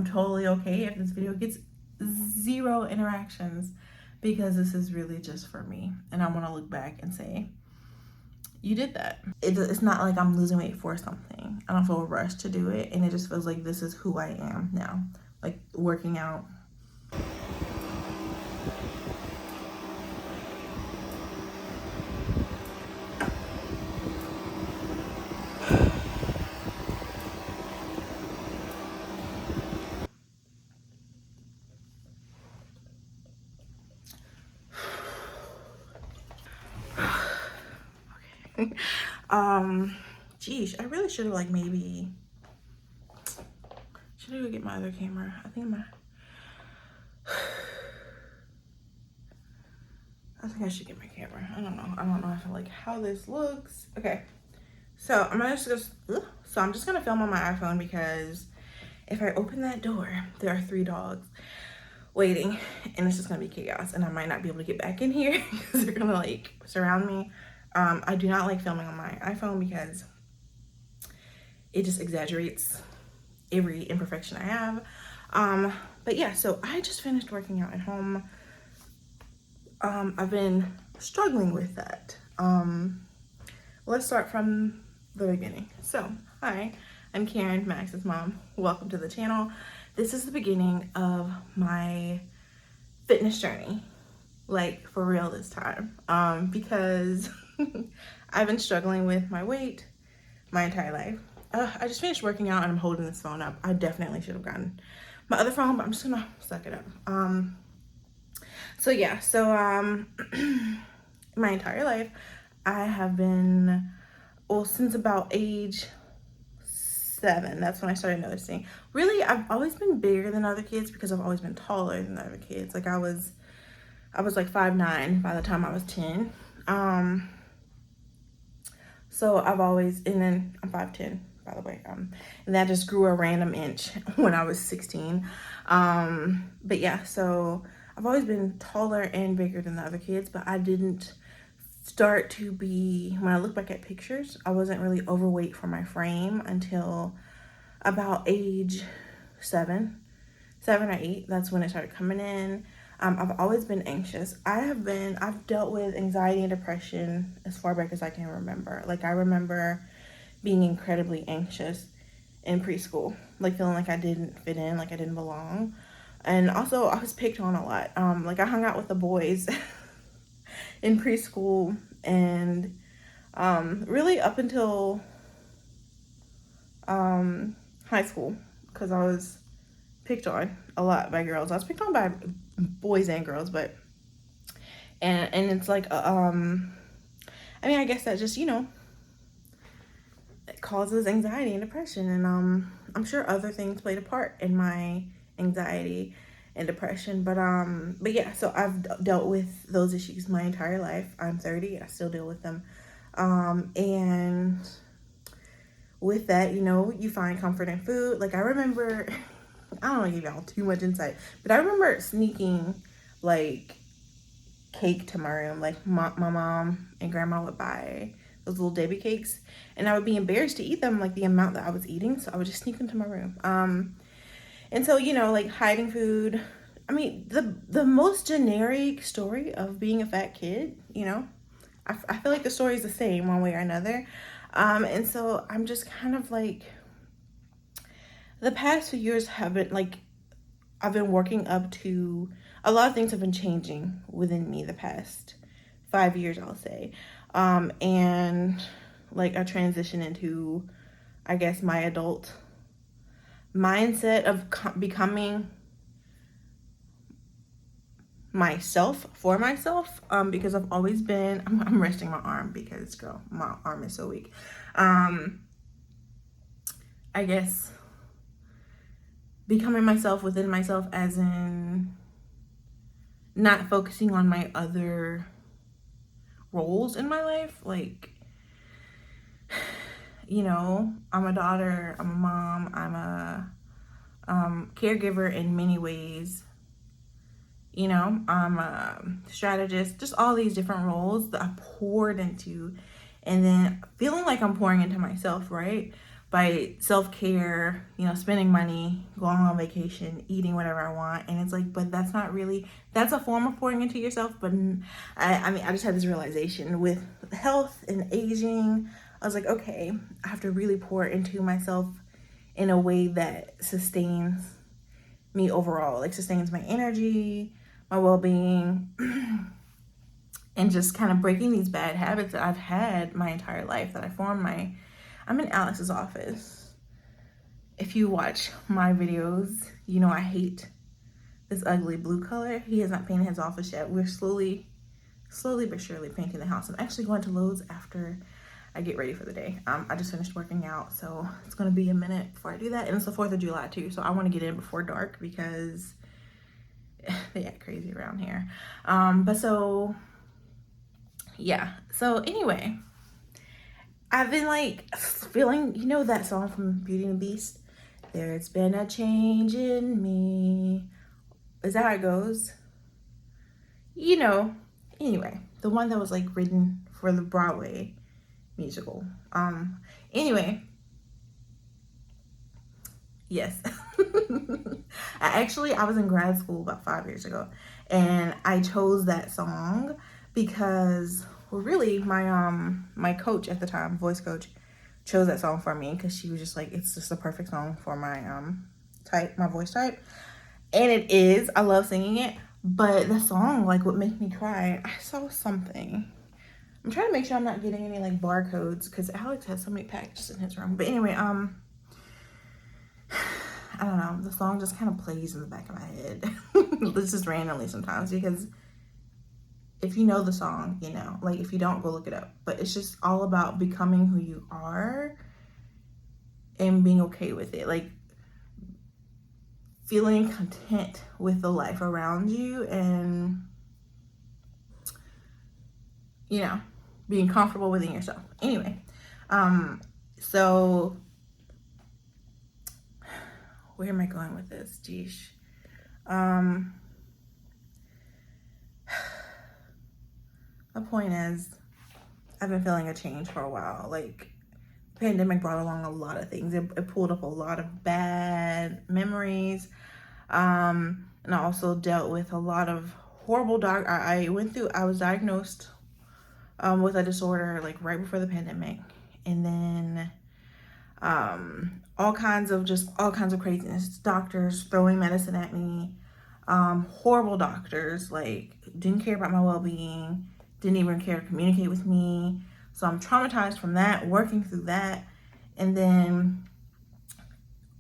I'm totally okay if this video gets 0 interactions, because this is really just for me. And I want to look back and say, you did that. It's not like I'm losing weight for something. I don't feel rushed to do it. And it just feels like this is who I am now. Like working out. Geez, I really should have like maybe should I go get my other camera? I think I should get my camera. I don't know if I like how this looks. Okay, so I'm just gonna film on my iPhone, because if I open that door, there are 3 dogs waiting, and it's just gonna be chaos, and I might not be able to get back in here because they're gonna like surround me. I do not like filming on my iPhone because it just exaggerates every imperfection I have. But yeah, so I just finished working out at home. I've been struggling with that. Let's start from the beginning. So, hi, I'm Karyn, Max's mom. Welcome to the channel. This is the beginning of my fitness journey, like for real this time, because I've been struggling with my weight my entire life. I just finished working out and I'm holding this phone up. I definitely should have gotten my other phone, but I'm just gonna suck it up. So yeah, my entire life I have been, well, since about age 7, that's when I started noticing. Really, I've always been bigger than other kids because I've always been taller than the other kids. Like I was like 5'9" by the time I was 10. So I've always, and then I'm 5'10", by the way. And that just grew a random inch when I was 16. But yeah, so I've always been taller and bigger than the other kids, but I didn't start to be, when I look back at pictures, I wasn't really overweight for my frame until about age 7 or 8. That's when it started coming in. I've always been anxious. I've dealt with anxiety and depression as far back as I can remember. Like I remember being incredibly anxious in preschool, like feeling like I didn't fit in, like I didn't belong. And also I was picked on a lot. Like I hung out with the boys in preschool and really up until high school, because I was picked on a lot by girls. I was picked on by boys and girls, but and it's like I mean, I guess that just, it causes anxiety and depression, and I'm sure other things played a part in my anxiety and depression, but yeah, so I've dealt with those issues my entire life. I'm 30, I still deal with them, and with that, you find comfort in food. Like I remember, I don't want to give y'all too much insight, but I remember sneaking like cake to my room. Like my mom and grandma would buy those little Debbie cakes, and I would be embarrassed to eat them, like the amount that I was eating, so I would just sneak them to my room. And so, like hiding food. I mean, the most generic story of being a fat kid, I feel like the story is the same one way or another. And so I'm just kind of like, the past few years have been like, I've been working up to, a lot of things have been changing within me the past 5 years, I'll say. And like a transition into, I guess, my adult mindset of becoming myself for myself, because I've always been, I'm resting my arm because, girl, my arm is so weak. I guess becoming myself within myself, as in not focusing on my other roles in my life. Like, I'm a daughter, I'm a mom, I'm a caregiver in many ways. I'm a strategist, just all these different roles that I poured into, and then feeling like I'm pouring into myself, right? by self-care, you know, spending money, going on vacation, eating whatever I want. And it's like, but that's not really, that's a form of pouring into yourself. But I mean, I just had this realization with health and aging. I was like, okay, I have to really pour into myself in a way that sustains me overall, like sustains my energy, my well-being, and just kind of breaking these bad habits that I've had my entire life, that I formed I'm in Alex's office. If you watch my videos, you know I hate this ugly blue color. He has not painted his office yet. We're slowly but surely painting the house. I'm actually going to Lowe's after I get ready for the day. I just finished working out, so it's gonna be a minute before I do that. And it's the 4th of July too, so I wanna get in before dark because they act crazy around here. But so, yeah. So anyway, I've been like feeling, you know that song from Beauty and the Beast? There's been a change in me. Is that how it goes? You know, anyway, the one that was like written for the Broadway musical. Anyway, yes. I was in grad school about 5 years ago, and I chose that song because, well, really my coach at the time, voice coach, chose that song for me because she was just like, it's just a perfect song for my my voice type. And it is. I love singing it, but the song like would make me cry. I saw something. I'm trying to make sure I'm not getting any like barcodes because Alex has so many packages in his room. But anyway, I don't know. The song just kind of plays in the back of my head. It's just randomly sometimes because if you know the song, you know, like if you don't, go look it up. But it's just all about becoming who you are and being okay with it. Like feeling content with the life around you and, you know, being comfortable within yourself. Anyway, so where am I going with this? Geesh. The point is, I've been feeling a change for a while. Like, the pandemic brought along a lot of things. It pulled up a lot of bad memories. And I also dealt with a lot of horrible I was diagnosed with a disorder like right before the pandemic. And then all kinds of craziness. Doctors throwing medicine at me. Horrible doctors, like didn't care about my well-being, didn't even care to communicate with me. So I'm traumatized from that, working through that, and then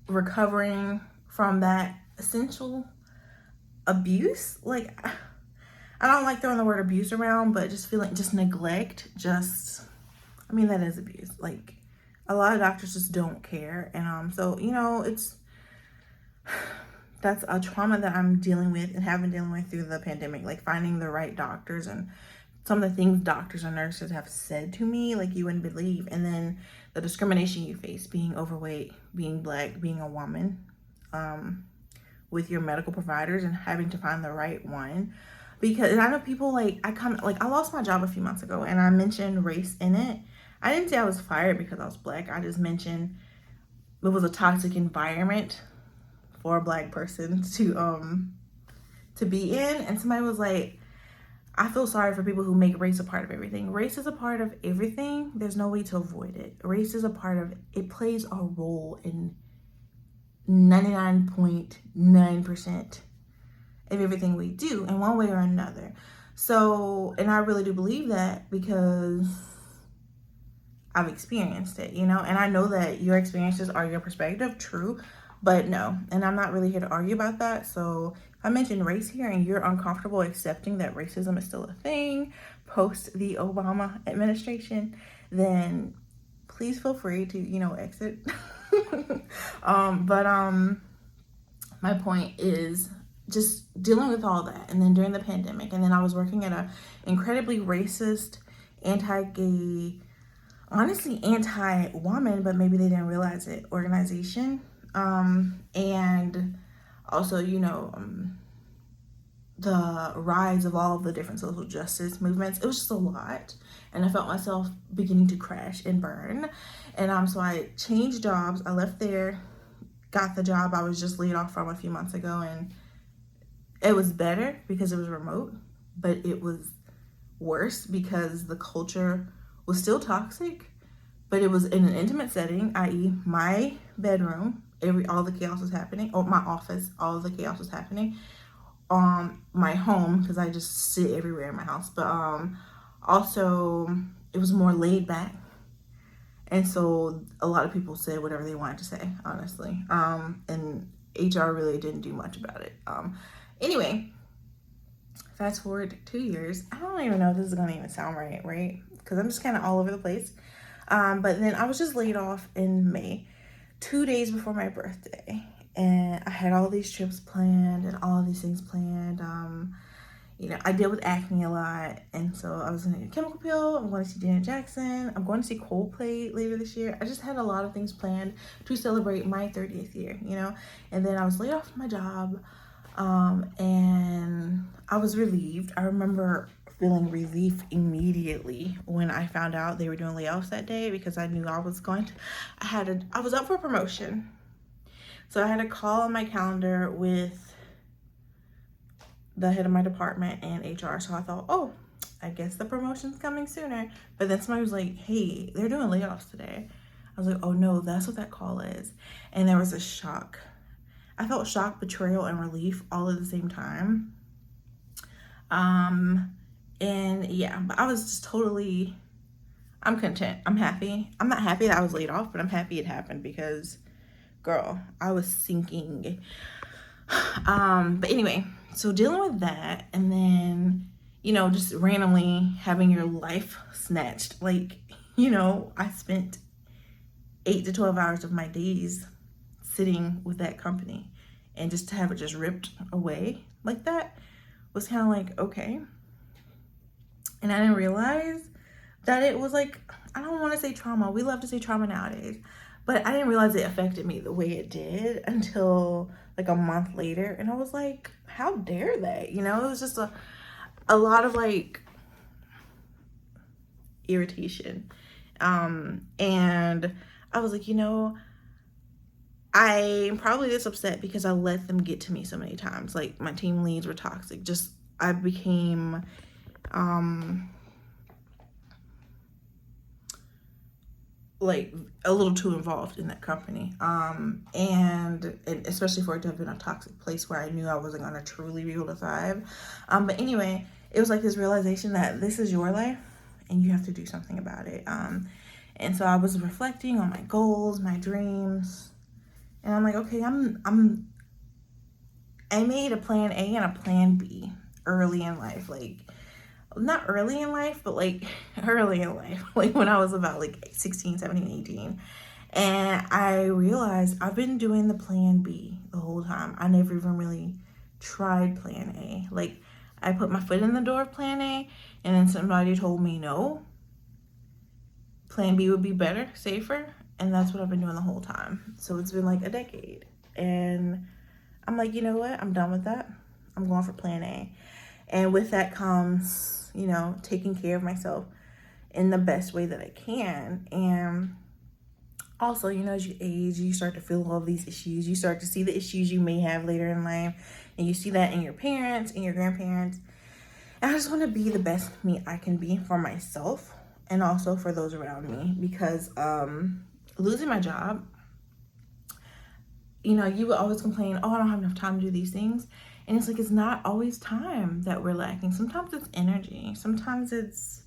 recovering from that essential abuse. Like, I don't like throwing the word abuse around, but just feeling, just neglect, I mean, that is abuse. Like, a lot of doctors just don't care. And so, you know, that's a trauma that I'm dealing with and have been dealing with through the pandemic, like finding the right doctors and some of the things doctors and nurses have said to me, like you wouldn't believe. And then the discrimination you face, being overweight, being Black, being a woman, with your medical providers and having to find the right one. Because, and I know people I lost my job a few months ago and I mentioned race in it. I didn't say I was fired because I was Black. I just mentioned it was a toxic environment for a Black person to be in. And somebody was like, I feel sorry for people who make race a part of everything. Race is a part of everything. There's no way to avoid it. Race is a part of it, plays a role in 99.9% of everything we do in one way or another. So, and I really do believe that because I've experienced it, you know, and I know that your experiences are your perspective, true, but no, and I'm not really here to argue about that. So if I mention race here and you're uncomfortable accepting that racism is still a thing post the Obama administration, then please feel free to, you know, exit. My point is just dealing with all that. And then during the pandemic, and then I was working at a incredibly racist, anti-gay, honestly anti-woman, but maybe they didn't realize it, organization. And also, you know, the rise of all of the different social justice movements, it was just a lot. And I felt myself beginning to crash and burn. And so I changed jobs. I left there, got the job I was just laid off from a few months ago, and it was better because it was remote, but it was worse because the culture was still toxic, but it was in an intimate setting, i.e. my bedroom, all the chaos was happening, or my office, all of the chaos was happening. My home, because I just sit everywhere in my house, but also it was more laid back, and so a lot of people said whatever they wanted to say, honestly, and HR really didn't do much about it. Anyway, fast forward 2 years. I don't even know if this is gonna even sound right? Because I'm just kind of all over the place. But then I was just laid off in May, 2 days before my birthday, and I had all these trips planned and all these things planned. I deal with acne a lot, and so I was going to Chemical Peel. I'm going to see Janet Jackson. I'm going to see Coldplay later this year. I just had a lot of things planned to celebrate my 30th year, and then I was laid off from my job, and I was relieved. I remember feeling relief immediately when I found out they were doing layoffs that day, because I knew I was I was up for promotion. So I had a call on my calendar with the head of my department and HR. So I thought, oh, I guess the promotion's coming sooner. But then somebody was like, hey, they're doing layoffs today. I was like, oh no, that's what that call is. And there was a shock. I felt shock, betrayal, and relief all at the same time. And yeah, but I was just totally, I'm content. I'm happy. I'm not happy that I was laid off, but I'm happy it happened because, girl, I was sinking. But anyway, so dealing with that, and then, just randomly having your life snatched. I spent 8 to 12 hours of my days sitting with that company, and just to have it just ripped away like that was kind of like, okay. And I didn't realize that it was like, I don't want to say trauma. We love to say trauma nowadays, but I didn't realize it affected me the way it did until like a month later. And I was like, how dare they? It was just a lot of like irritation. And I was like, I'm probably this upset because I let them get to me so many times. Like, my team leads were toxic. I became, like a little too involved in that company. And especially for it to have been a toxic place where I knew I wasn't going to truly be able to thrive. But anyway, it was like this realization that this is your life and you have to do something about it. And so I was reflecting on my goals, my dreams, and I'm like, okay, I made a plan A and a plan B early in life. Like, not early in life, but like early in life, like when I was about like 16, 17, 18. And I realized I've been doing the plan B the whole time. I never even really tried plan A. Like, I put my foot in the door of plan A, and then somebody told me no, plan B would be better, safer. And that's what I've been doing the whole time. So it's been like a decade. And I'm like, you know what? I'm done with that. I'm going for plan A. And with that comes, taking care of myself in the best way that I can. And also, as you age, you start to feel all these issues. You start to see the issues you may have later in life. And you see that in your parents and your grandparents. And I just want to be the best me I can be for myself and also for those around me. Because losing my job, you would always complain, oh, I don't have enough time to do these things. And it's like, it's not always time that we're lacking. Sometimes it's energy. Sometimes it's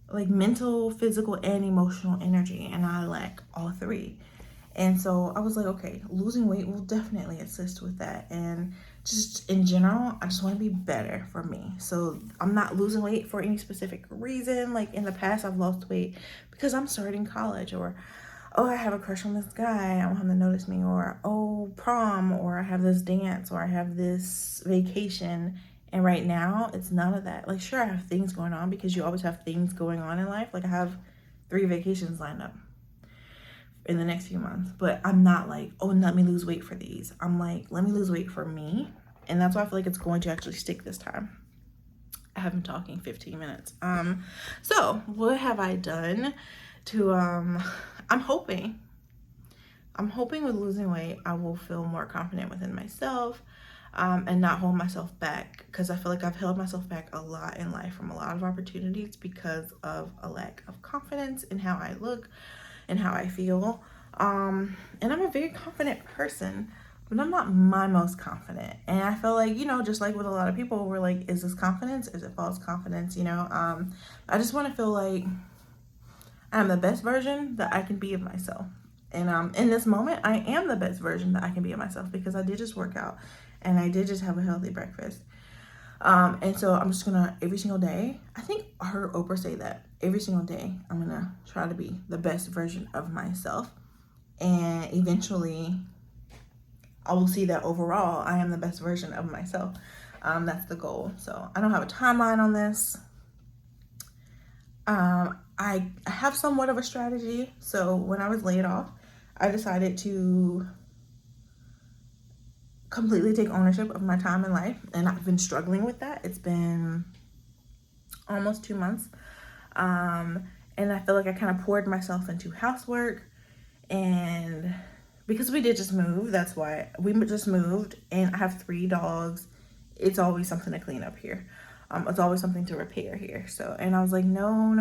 like mental, physical, and emotional energy. And I lack all three. And so I was like, okay, losing weight will definitely assist with that. And just in general, I just want to be better for me. So I'm not losing weight for any specific reason. Like, in the past, I've lost weight because I'm starting college, or oh, I have a crush on this guy, I want him to notice me, or oh, prom, or I have this dance, or I have this vacation. And right now, it's none of that. Like, sure, I have things going on because you always have things going on in life. Like, I have 3 vacations lined up in the next few months, but I'm not like, oh, let me lose weight for these. I'm like, let me lose weight for me And that's why I feel like it's going to actually stick this time. I have been talking 15 minutes. So what have I done to, I'm hoping with losing weight, I will feel more confident within myself, and not hold myself back, because I feel like I've held myself back a lot in life from a lot of opportunities because of a lack of confidence in how I look and how I feel. And I'm a very confident person, but I'm not my most confident. And I feel like, just like with a lot of people, we're like, is this confidence? Is it false confidence? I just want to feel like I'm the best version that I can be of myself. And in this moment, I am the best version that I can be of myself, because I did just work out and I did just have a healthy breakfast. And so I'm just gonna, every single day, I think I heard Oprah say that every single day, I'm gonna try to be the best version of myself. And eventually I will see that overall I am the best version of myself. That's the goal. So I don't have a timeline on this. I have somewhat of a strategy. So when I was laid off, I decided to completely take ownership of my time in life, and I've been struggling with that. It's been almost 2 months, and I feel like I kind of poured myself into housework, and because we did just move, that's why we just moved, and I have 3 dogs. It's always something to clean up here. It's always something to repair here. So, and I was like, no.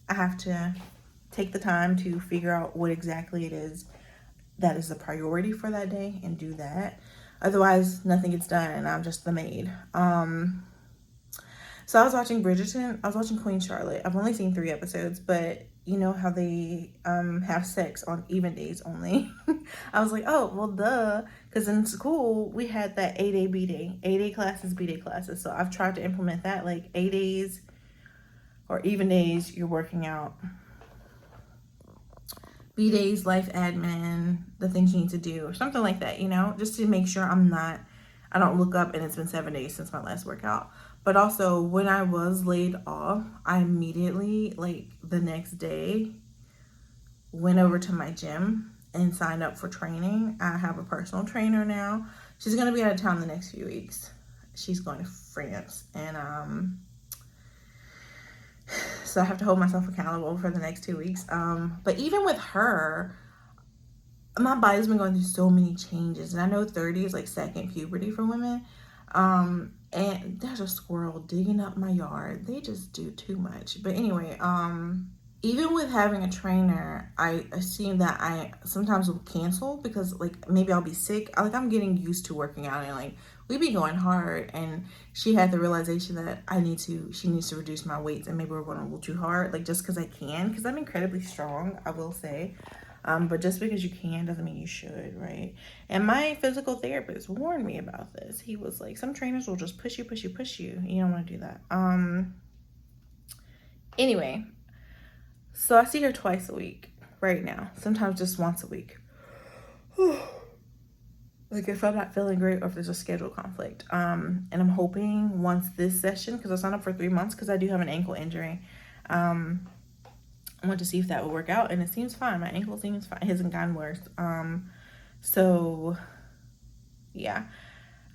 I have to take the time to figure out what exactly it is that is the priority for that day and do that. Otherwise, nothing gets done and I'm just the maid. So I was watching Bridgerton. I was watching Queen Charlotte. I've only seen 3 episodes, but you know how they have sex on even days only. I was like, oh, well, duh. Because in school, we had that A-day, B-day. A-day classes, B-day classes. So I've tried to implement that, like A days or even days, you're working out. B days, life admin, the things you need to do, or something like that, just to make sure I don't look up and it's been 7 days since my last workout. But also, when I was laid off, I immediately, like the next day, went over to my gym and signed up for training. I have a personal trainer now. She's going to be out of town the next few weeks. She's going to France, and so I have to hold myself accountable for the next 2 weeks. But even with her, my body's been going through so many changes, and I know 30 is like second puberty for women. And there's a squirrel digging up my yard. They just do too much. But anyway, even with having a trainer, I assume that I sometimes will cancel because like maybe I'll be sick. I'm getting used to working out, and like we be going hard, and she had the realization that she needs to reduce my weights, and maybe we're going a little too hard, like just because I can, because I'm incredibly strong, I will say. But just because you can doesn't mean you should, right? And my physical therapist warned me about this. He was like, some trainers will just push you. You don't want to do that. Anyway, so I see her twice a week right now. Sometimes just once a week. Like if I'm not feeling great or if there's a schedule conflict. And I'm hoping once this session, because I signed up for 3 months because I do have an ankle injury. I want to see if that will work out, and it seems fine. My ankle seems fine. It hasn't gotten worse. So yeah.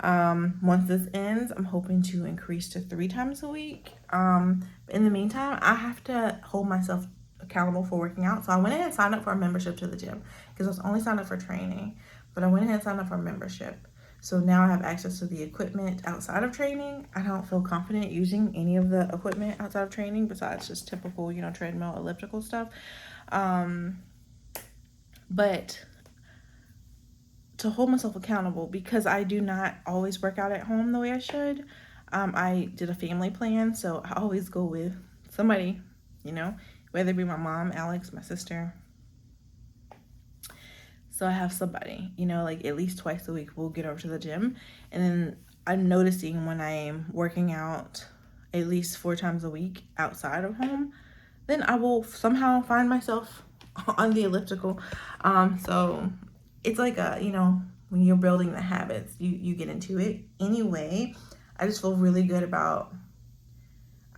Once this ends, I'm hoping to increase to 3 times a week. In the meantime, I have to hold myself accountable for working out. So I went ahead and signed up for a membership to the gym because I was only signed up for training, but I went ahead and signed up for a membership. So now I have access to the equipment outside of training. I don't feel confident using any of the equipment outside of training besides just typical, treadmill, elliptical stuff. But to hold myself accountable, because I do not always work out at home the way I should, I did a family plan. So I always go with somebody, whether it be my mom, Alex, my sister. So I have somebody, like at least twice a week we'll get over to the gym. And then I'm noticing when I'm working out at least 4 times a week outside of home, then I will somehow find myself on the elliptical. So it's like when you're building the habits, you get into it. Anyway, I just feel really good about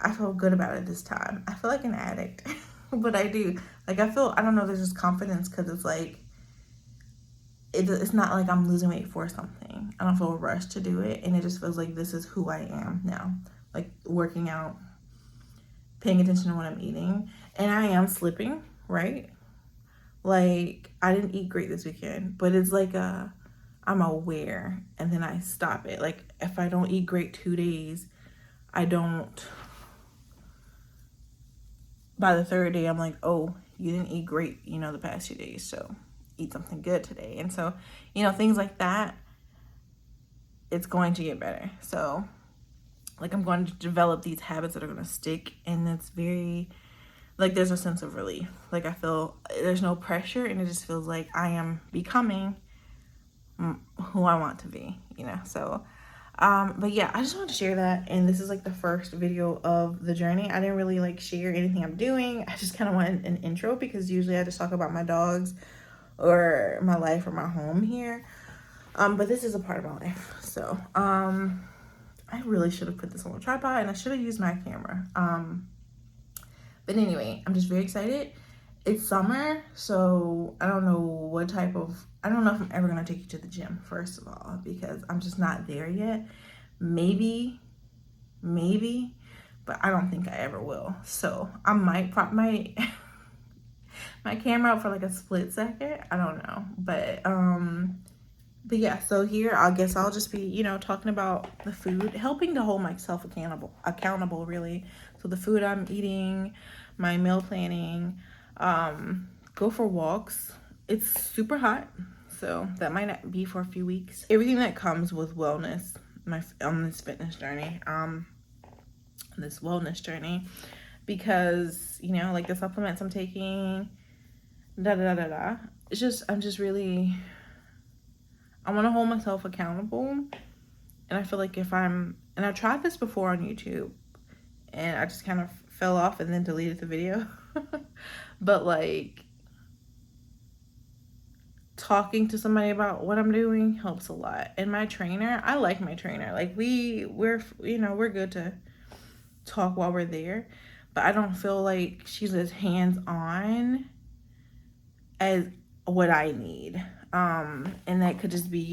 it this time. I feel like an addict, but I do. Like I don't know, there's this confidence because it's like, it's not like I'm losing weight for something. I don't feel rushed to do it, and it just feels like this is who I am now. Like working out, paying attention to what I'm eating, and I am slipping, right? Like I didn't eat great this weekend, but it's like I'm aware and then I stop it. Like if I don't eat great 2 days, I don't, by the third day, I'm like, oh, you didn't eat great, the past 2 days. So eat something good today. And so, things like that, it's going to get better. So like I'm going to develop these habits that are going to stick. And it's very, like there's a sense of relief. Like I feel there's no pressure and it just feels like I am becoming who I want to be, So, but yeah, I just want to share that. And this is like the first video of the journey. I didn't really like share anything I'm doing. I just kind of wanted an intro because usually I just talk about my dogs or my life or my home here. But this is a part of my life. So, I really should have put this on a tripod and I should have used my camera. But anyway, I'm just very excited. It's summer, so I don't know if I'm ever going to take you to the gym, first of all, because I'm just not there yet. Maybe, but I don't think I ever will. So I might prop my my camera up for like a split second. I don't know. But yeah, so here I guess I'll just be, talking about the food, helping to hold myself accountable really. So the food I'm eating, my meal planning, go for walks. It's super hot, so that might not be for a few weeks. Everything that comes with wellness, on this fitness journey, this wellness journey, because like the supplements I'm taking, It's just I want to hold myself accountable, and I feel like and I tried this before on YouTube, and I just kind of fell off and then deleted the video. But like talking to somebody about what I'm doing helps a lot. And my trainer, I like my trainer. Like we're good to talk while we're there, but I don't feel like she's as hands-on as what I need. And that could just be,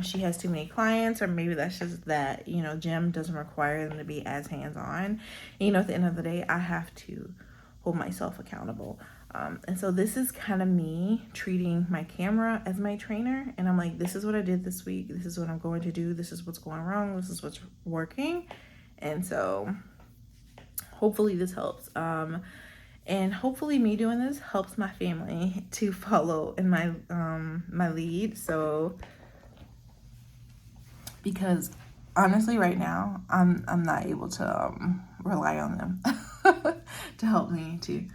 she has too many clients, or maybe that's just that, gym doesn't require them to be as hands-on. And, at the end of the day, I have to hold myself accountable. And so this is kind of me treating my camera as my trainer. And I'm like, this is what I did this week. This is what I'm going to do. This is what's going wrong. This is what's working. And so hopefully this helps. And hopefully me doing this helps my family to follow in my my lead. So because honestly right now I'm not able to rely on them to help me to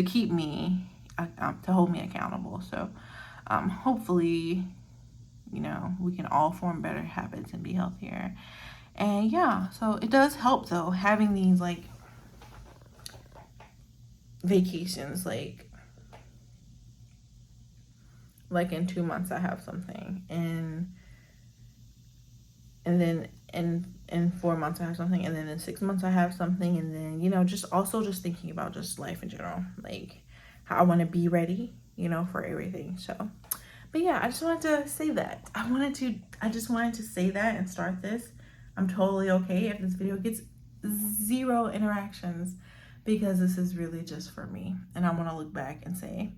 keep me to hold me accountable. So hopefully we can all form better habits and be healthier. And yeah, so it does help though having these like vacations, like in 2 months I have something, and then in 4 months I have something, and then in 6 months I have something, and then just thinking about just life in general, like how I want to be ready for everything. So but yeah, I just wanted to say that I just wanted to say that and start this. I'm totally okay if this video gets 0 interactions, because this is really just for me, and I want to look back and say,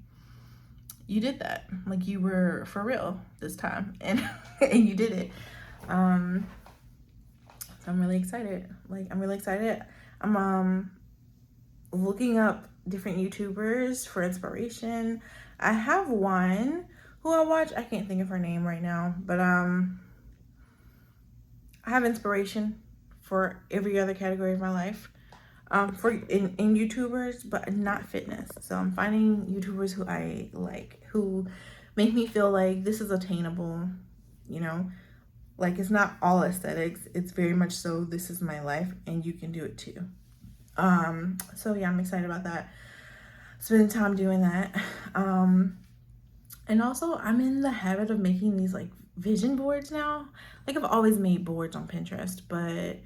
you did that. Like you were for real this time, and and you did it. So I'm really excited. I'm looking up different YouTubers for inspiration. I have one who I watch. I can't think of her name right now, but I have inspiration for every other category of my life. For in YouTubers, but not fitness. So I'm finding YouTubers who I like, who make me feel like this is attainable, like it's not all aesthetics. It's very much so this is my life and you can do it too. So yeah, I'm excited about that. Spending time doing that. And also I'm in the habit of making these like vision boards now. Like I've always made boards on Pinterest, but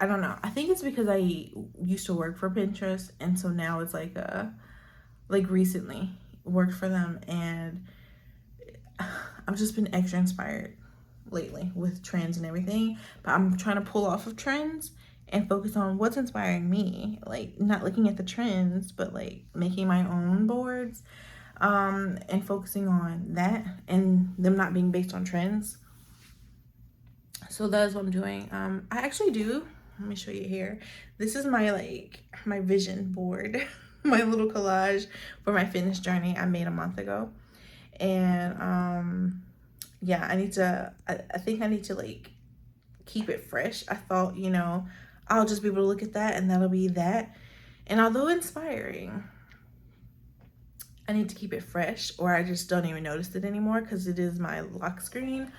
I don't know. I think it's because I used to work for Pinterest, and so now it's like recently worked for them, and I've just been extra inspired lately with trends and everything, but I'm trying to pull off of trends and focus on what's inspiring me, like not looking at the trends, but like making my own boards, and focusing on that and them not being based on trends. So that's what I'm doing. I actually do, let me show you here. This is my my vision board, my little collage for my fitness journey I made a month ago. And yeah, I think I need to like keep it fresh. I thought, you know, I'll just be able to look at that and that'll be that. And although inspiring, I need to keep it fresh, or I just don't even notice it anymore because it is my lock screen.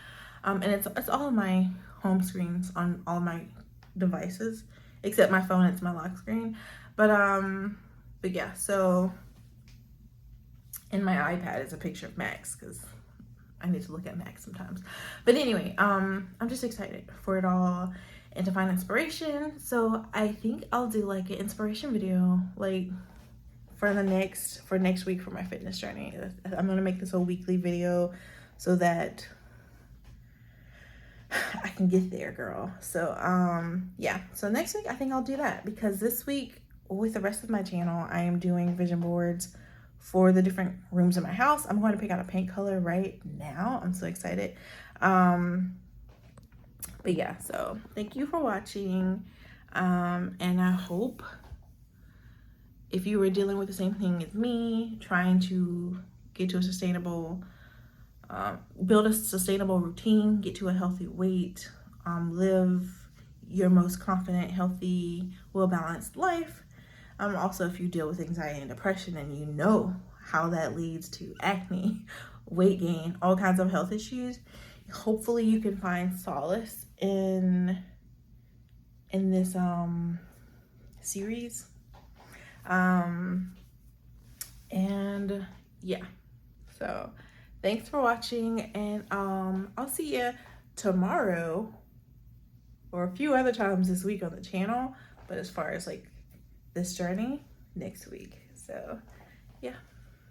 And it's all of my home screens on all my devices, except my phone, it's my lock screen. But yeah, so in my iPad is a picture of Max because I need to look at Max sometimes. But anyway, I'm just excited for it all and to find inspiration. So I think I'll do like an inspiration video like for next week for my fitness journey. I'm gonna make this a weekly video so that I can get there, girl. So yeah, so next week I think I'll do that, because this week with the rest of my channel I am doing vision boards for the different rooms in my house. I'm going to pick out a paint color right now. I'm so excited. But yeah, so thank you for watching, and I hope if you were dealing with the same thing as me, trying to get to a sustainable build a sustainable routine, get to a healthy weight, live your most confident, healthy, well-balanced life. Also, if you deal with anxiety and depression and you know how that leads to acne, weight gain, all kinds of health issues, hopefully you can find solace in this series. And yeah, so thanks for watching, and I'll see you tomorrow or a few other times this week on the channel, but as far as like this journey, next week. So yeah.